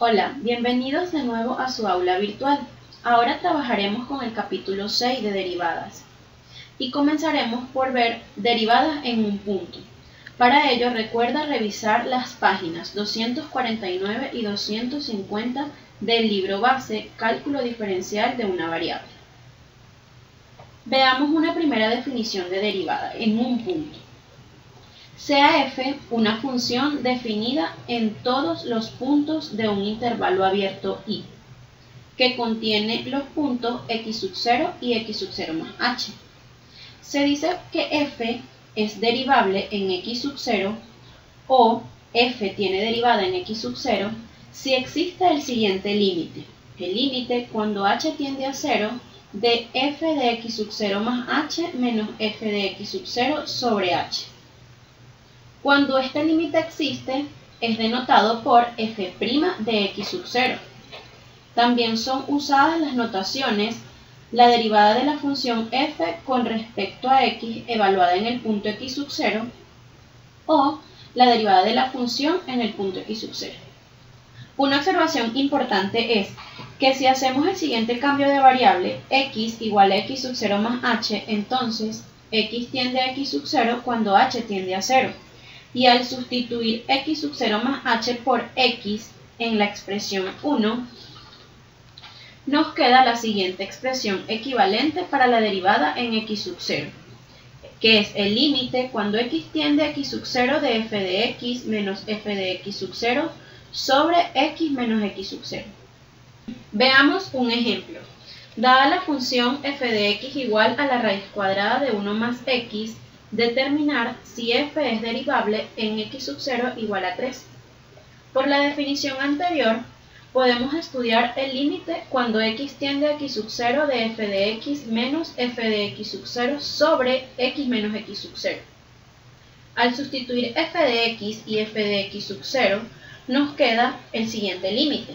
Hola, bienvenidos de nuevo a su aula virtual. Ahora trabajaremos con el capítulo 6 de derivadas y comenzaremos por ver derivadas en un punto. Para ello recuerda revisar las páginas 249 y 250 del libro base Cálculo diferencial de una variable. Veamos una primera definición de derivada en un punto. Sea f una función definida en todos los puntos de un intervalo abierto I, que contiene los puntos x sub 0 y x sub 0 más h. Se dice que f es derivable en x sub 0 o f tiene derivada en x sub 0 si existe el siguiente límite. El límite cuando h tiende a 0 de f de x sub 0 más h menos f de x sub 0 sobre h. Cuando este límite existe, es denotado por f' de x sub 0. También son usadas las notaciones la derivada de la función f con respecto a x evaluada en el punto x sub 0 o la derivada de la función en el punto x sub 0. Una observación importante es que si hacemos el siguiente cambio de variable, x igual a x sub 0 más h, entonces x tiende a x sub 0 cuando h tiende a 0. Y al sustituir x sub 0 más h por x en la expresión 1, nos queda la siguiente expresión equivalente para la derivada en x sub 0, que es el límite cuando x tiende a x sub 0 de f de x menos f de x sub 0 sobre x menos x sub 0. Veamos un ejemplo. Dada la función f de x igual a la raíz cuadrada de 1 más x, determinar si f es derivable en x sub 0 igual a 3. Por la definición anterior, podemos estudiar el límite cuando x tiende a x sub 0 de f de x menos f de x sub 0 sobre x menos x sub 0. Al sustituir f de x y f de x sub 0, nos queda el siguiente límite,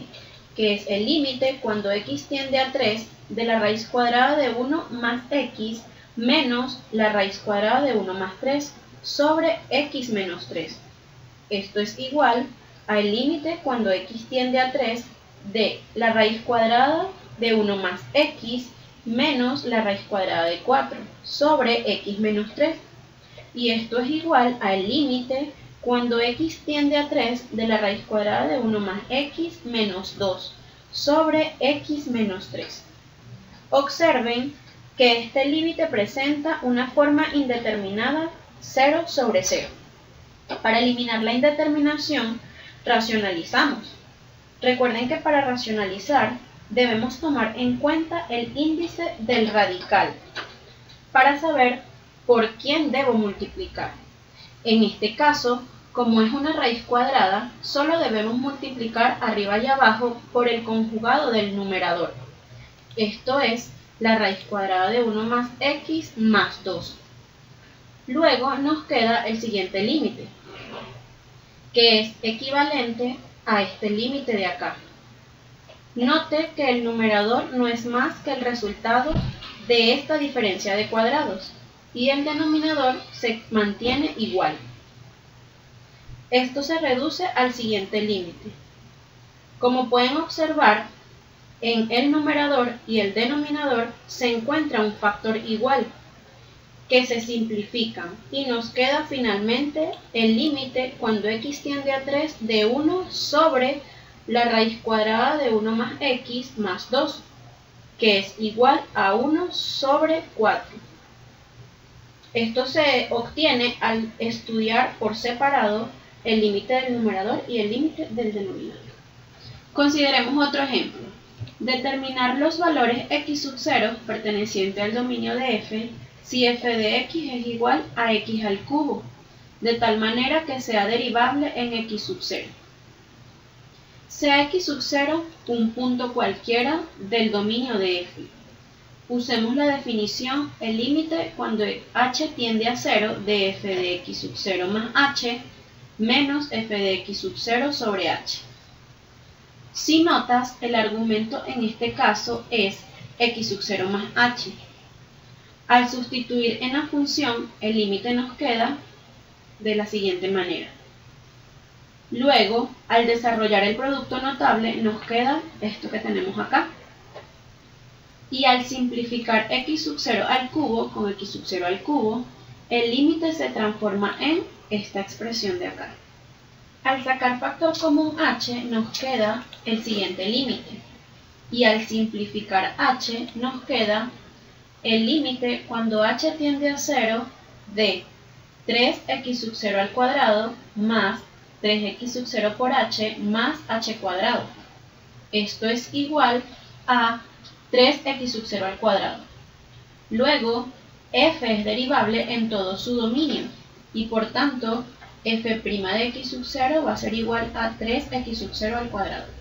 que es el límite cuando x tiende a 3 de la raíz cuadrada de 1 más x menos la raíz cuadrada de 1 más 3 sobre x menos 3. Esto es igual al límite cuando x tiende a 3 de la raíz cuadrada de 1 más x menos la raíz cuadrada de 4 sobre x menos 3. Y esto es igual al límite cuando x tiende a 3 de la raíz cuadrada de 1 más x menos 2 sobre x menos 3. Observen que este límite presenta una forma indeterminada 0 sobre 0. Para eliminar la indeterminación, racionalizamos. Recuerden que para racionalizar debemos tomar en cuenta el índice del radical para saber por quién debo multiplicar. En este caso, como es una raíz cuadrada, solo debemos multiplicar arriba y abajo por el conjugado del numerador. Esto es la raíz cuadrada de 1 más x más 2. Luego nos queda el siguiente límite, que es equivalente a este límite de acá. Note que el numerador no es más que el resultado de esta diferencia de cuadrados y el denominador se mantiene igual. Esto se reduce al siguiente límite. Como pueden observar, en el numerador y el denominador se encuentra un factor igual, que se simplifican y nos queda finalmente el límite cuando x tiende a 3 de 1 sobre la raíz cuadrada de 1 más x más 2, que es igual a 1 sobre 4. Esto se obtiene al estudiar por separado el límite del numerador y el límite del denominador. Consideremos otro ejemplo. Determinar los valores x sub 0 perteneciente al dominio de f si f de x es igual a x al cubo, de tal manera que sea derivable en x sub 0. Sea x sub 0 un punto cualquiera del dominio de f. Usemos la definición el límite cuando h tiende a 0 de f de x sub 0 más h menos f de x sub 0 sobre h. Si notas, el argumento en este caso es x sub 0 más h. Al sustituir en la función, el límite nos queda de la siguiente manera. Luego, al desarrollar el producto notable, nos queda esto que tenemos acá. Y al simplificar x sub 0 al cubo con x sub 0 al cubo, el límite se transforma en esta expresión de acá. Al sacar factor común h, nos queda el siguiente límite. Y al simplificar h, nos queda el límite cuando h tiende a 0 de 3x sub 0 al cuadrado más 3x sub 0 por h más h cuadrado. Esto es igual a 3x sub 0 al cuadrado. Luego, f es derivable en todo su dominio y por tanto f' de x sub 0 va a ser igual a 3x sub 0 al cuadrado.